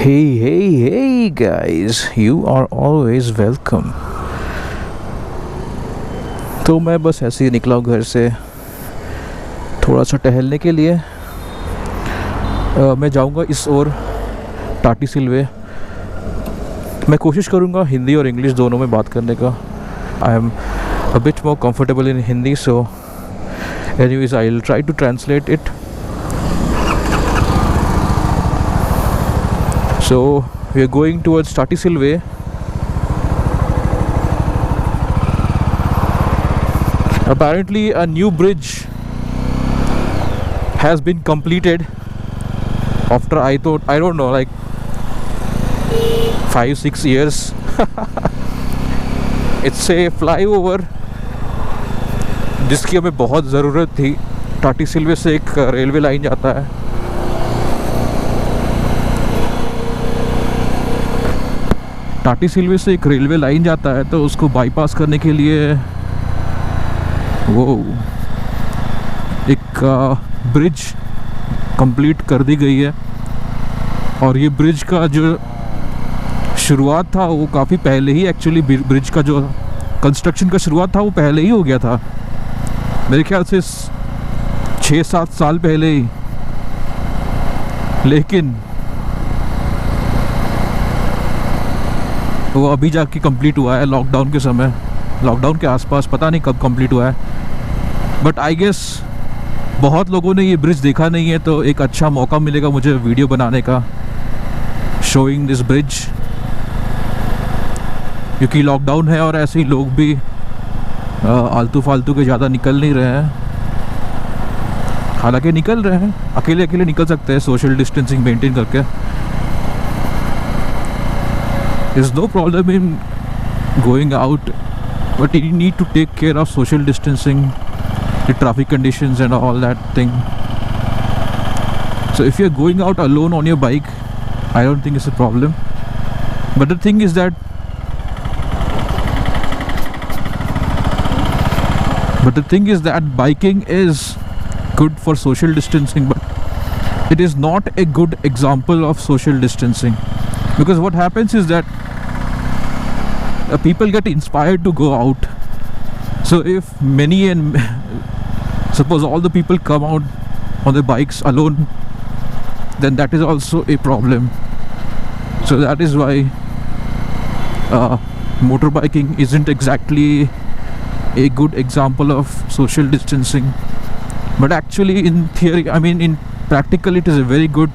Hey guys, you are always welcome. तो मैं बस ऐसे ही निकला हूँ घर से थोड़ा सा टहलने के लिए। मैं जाऊँगा इस ओर टाटी सिलवे। मैं कोशिश करूँगा हिंदी और इंग्लिश दोनों में बात करने का। I am a bit more comfortable in Hindi, so anyways I will try to translate it. So we are going towards Tati Silve. Apparently a new bridge has been completed after I don't know, like 5-6 years. It's a flyover जिसकी हमें बहुत ज़रूरत थी. टाटी सिल्वे से एक railway line जाता है. टाटी सिल्वे से एक रेलवे लाइन जाता है, तो उसको बाईपास करने के लिए वो एक ब्रिज कंप्लीट कर दी गई है. और ये ब्रिज का जो शुरुआत था वो काफ़ी पहले ही, एक्चुअली ब्रिज का जो कंस्ट्रक्शन का शुरुआत था वो पहले ही हो गया था, मेरे ख्याल से 6-7 साल पहले ही. लेकिन वो अभी जाके कंप्लीट हुआ है लॉकडाउन के समय, लॉकडाउन के आसपास, पता नहीं कब कंप्लीट हुआ है. बट आई गेस बहुत लोगों ने ये ब्रिज देखा नहीं है, तो एक अच्छा मौका मिलेगा मुझे वीडियो बनाने का शोइंग दिस ब्रिज. क्योंकि लॉकडाउन है और ऐसे ही लोग भी आलतू फालतू के ज़्यादा निकल नहीं रहे हैं. हालांकि निकल रहे हैं, अकेले अकेले निकल सकते हैं सोशल डिस्टेंसिंग मेंटेन करके. There's no problem in going out, but you need to take care of social distancing, the traffic conditions and all that thing. So if you're going out alone on your bike, I don't think it's a problem. But the thing is that biking is good for social distancing, but it is not a good example of social distancing. Because what happens is that people get inspired to go out. So if suppose all the people come out on their bikes alone, then that is also a problem. So that is why motorbiking isn't exactly a good example of social distancing. But actually in theory, I mean in practical, it is a very good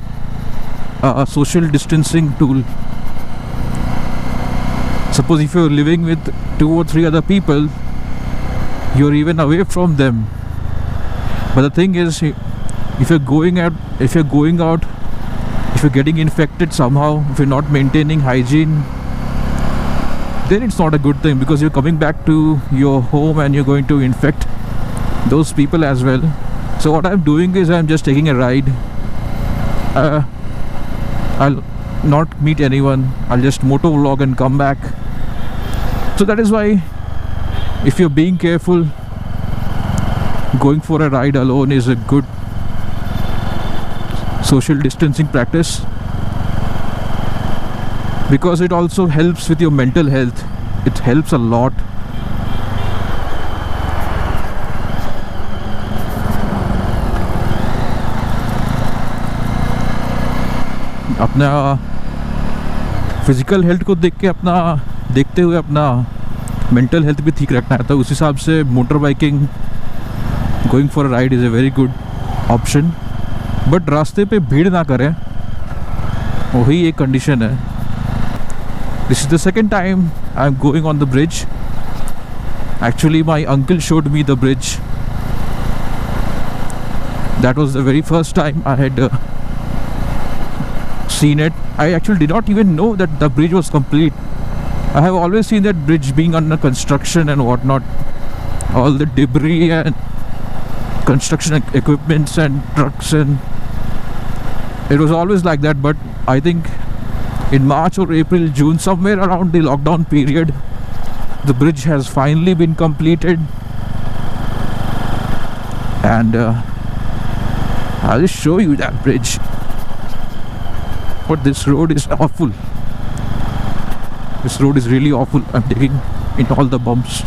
social distancing tool. Suppose if you're living with 2 or 3 other people, you're even away from them. But the thing is, if you're going out, if you're getting infected somehow, if you're not maintaining hygiene, then it's not a good thing, because you're coming back to your home and you're going to infect those people as well. So what I'm doing is I'm just taking a ride. I'll not meet anyone, I'll just motor vlog and come back. So that is why, if you're being careful, going for a ride alone is a good social distancing practice, because it also helps with your mental health. It helps a lot. अपना physical health को देखते हुए अपना mental health भी ठीक रखना है, तो उस हिसाब से motor biking, going for a ride is a very good option. But रास्ते पे भीड़ ना करें, वही एक कंडीशन है. This is the second time I am going on the bridge. Actually my uncle showed me the bridge. That was the very first time I had seen it. I actually did not even know that the bridge was complete. I have always seen that bridge being under construction and whatnot, all the debris and construction equipments and trucks, and it was always like that. But I think in March or April, June, somewhere around the lockdown period, the bridge has finally been completed. And I'll just show you that bridge. But this road is awful. This road is really awful. I'm taking in all the bumps.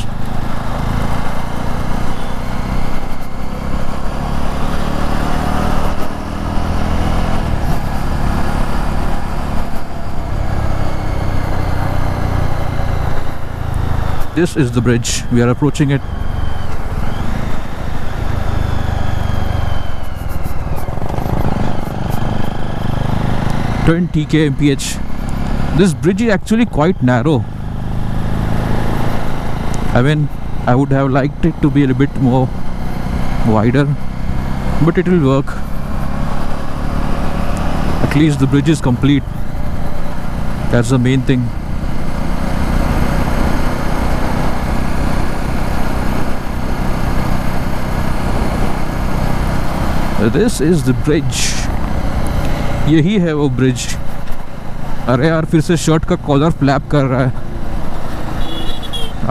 This is the bridge. We are approaching it. kmph. This bridge is actually quite narrow. I mean, I would have liked it to be a bit more wider, but it will work. At least the bridge is complete. That's the main thing. This is the bridge. यही है वो bridge. अरे यार फिर से shirt का collar flap कर रहा है.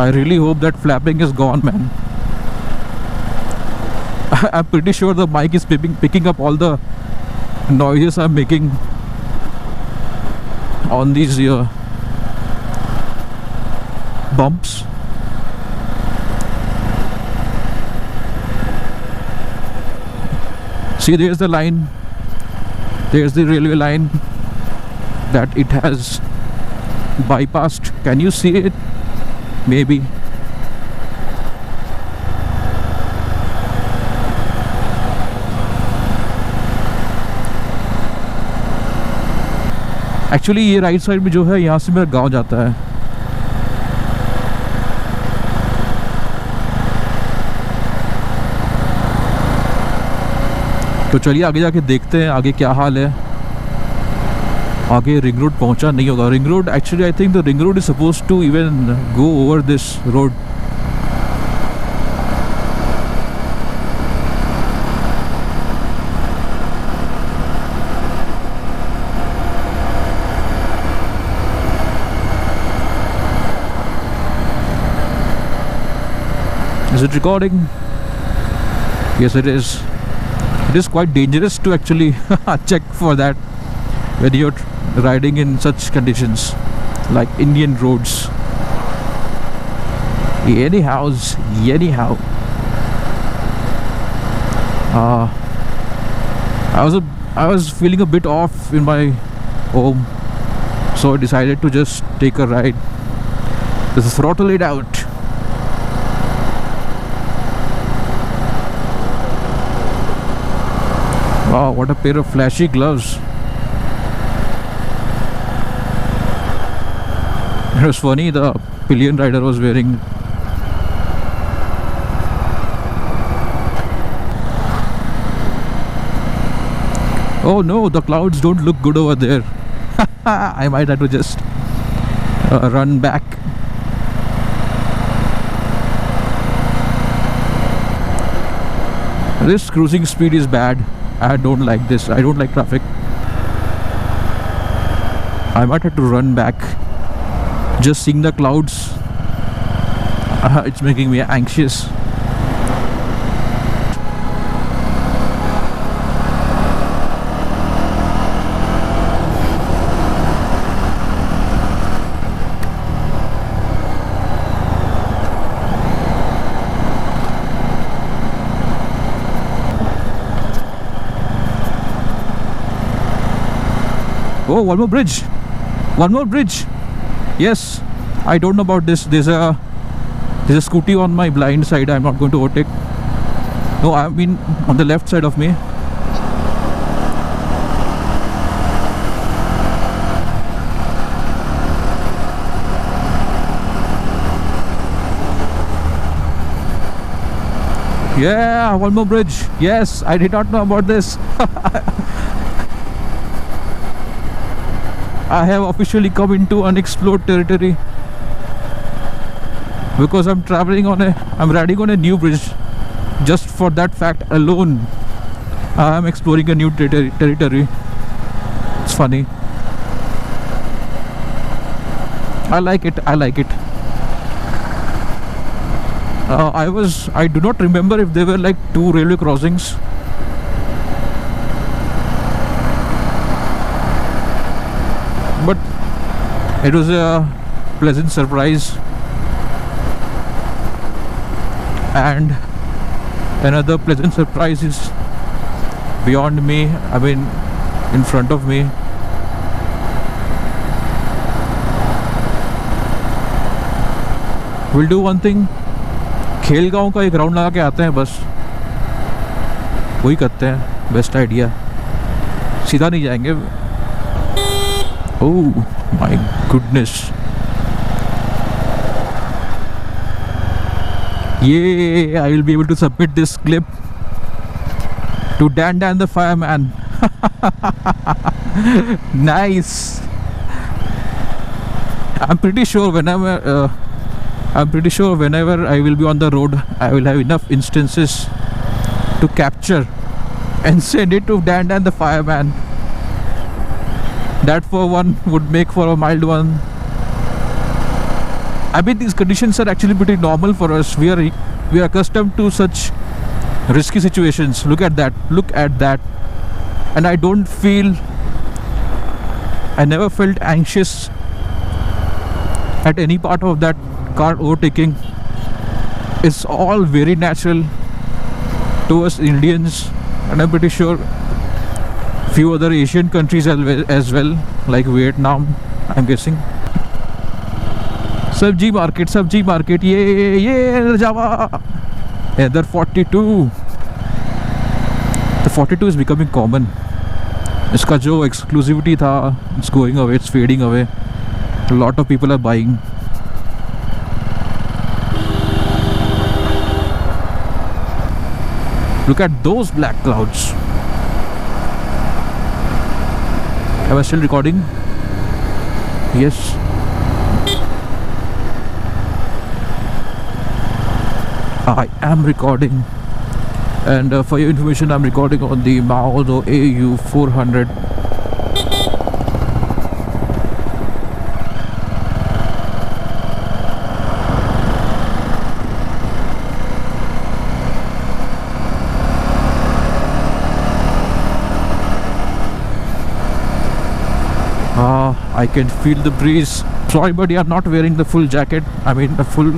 I really hope that flapping is gone, man. I'm pretty sure the mic is picking up all the noises I'm making on these bumps. See, there's the line. There's the railway line that it has bypassed. Can you see it? Maybe. Actually ये right side में जो है, यहाँ से मेरा गांव जाता है. तो चलिए आगे जाके देखते हैं आगे क्या हाल है. आगे रिंग रोड पहुंचा नहीं होगा. Ring road actually I think the ring road is supposed to even go over this road. Is it recording? Yes, it is. It is quite dangerous to actually check for that when you're riding in such conditions like Indian roads. Anyhow, I was feeling a bit off in my home, so I decided to just take a ride. Just throttle it out. Wow, what a pair of flashy gloves. It was funny, the pillion rider was wearing. Oh no, the clouds don't look good over there. I might have to just run back. This cruising speed is bad. I don't like this. I don't like traffic. I might have to run back. Just seeing the clouds, it's making me anxious. Oh, one more bridge. One more bridge. Yes, I don't know about this. There's a scooty on my blind side. I'm not going to overtake. No, I mean on the left side of me. Yeah, one more bridge. Yes, I did not know about this. I have officially come into unexplored territory because I'm riding on a new bridge. Just for that fact alone, I am exploring a new territory. It's funny. I like it. I do not remember if there were like 2 railway crossings. but it was a pleasant surprise. And another pleasant surprise is beyond me, I mean in front of me. We'll do one thing, Khelgaon का एक round लगा के आते हैं, बस वही करते हैं, बेस्ट आइडिया. सीधा नहीं जाएंगे. ओह माय गुडनेस, ये I will be able to submit this clip to Dan Dan the Fireman. Nice. I'm pretty sure whenever I will be on the road, I will have enough instances to capture and send it to Dan Dan the Fireman. That for one would make for a mild one. I mean, these conditions are actually pretty normal for us. We are accustomed to such risky situations. Look at that. And I never felt anxious at any part of that car overtaking. It's all very natural to us Indians, and I'm pretty sure few other Asian countries as well, like Vietnam, I'm guessing. Sabji market, ye Java. Another 42. The 42 is becoming common. Iska jo exclusivity tha, it's going away, it's fading away. A lot of people are buying. Look at those black clouds. Am I still recording? Yes. I am recording, and for your information, I'm recording on the Maodo AU400. I can feel the breeze. Sorry, buddy, I'm not wearing the full jacket. I mean the full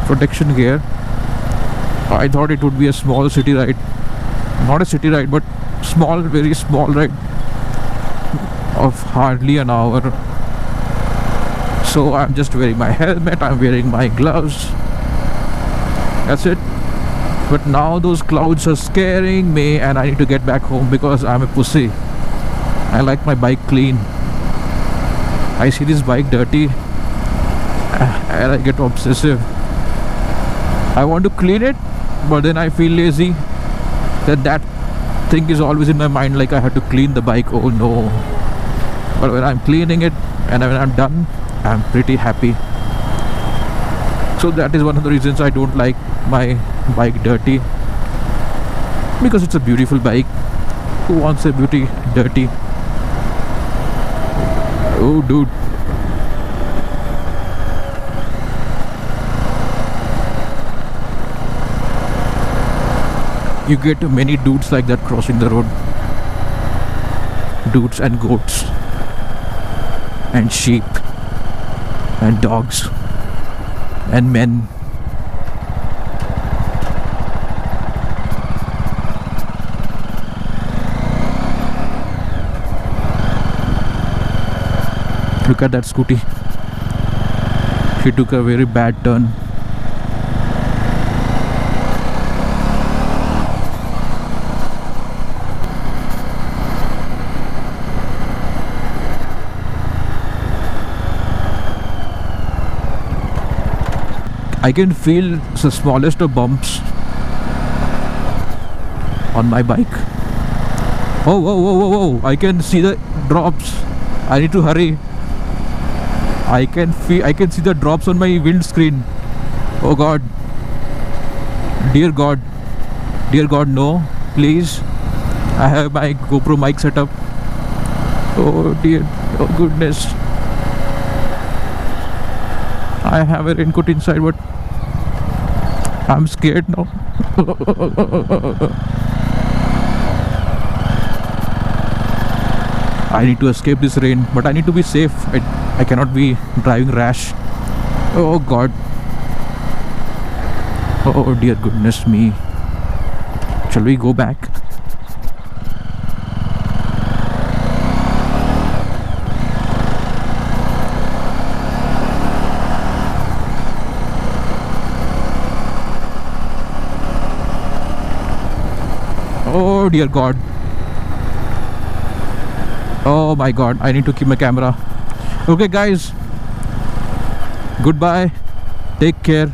protection gear. I thought it would be a small city ride. Not a city ride, but small, very small ride of hardly an hour. So I'm just wearing my helmet, I'm wearing my gloves. That's it. But now those clouds are scaring me, and I need to get back home because I'm a pussy. I like my bike clean. I see this bike dirty and I get obsessive. I want to clean it, but then I feel lazy. That thing is always in my mind, like I have to clean the bike. Oh no. But when I'm cleaning it and when I'm done, I'm pretty happy. So that is one of the reasons I don't like my bike dirty, because it's a beautiful bike. Who wants a beauty dirty? Oh dude. You get many dudes like that crossing the road. Dudes and goats and sheep and dogs and men. Look at that scooty. He took a very bad turn. I can feel the smallest of bumps on my bike. Oh, whoa, whoa, whoa, whoa. I can see the drops. I need to hurry. I can see the drops on my windscreen. Oh God. Dear God. Dear God, no. Please. I have my GoPro mic set up. Oh dear. Oh goodness. I have a raincoat inside, but I'm scared now. I need to escape this rain, but I need to be safe. I cannot be driving rash. Oh God. Oh dear goodness me. Shall we go back? Oh dear God. Oh my God, I need to keep my camera. Okay guys, goodbye, take care.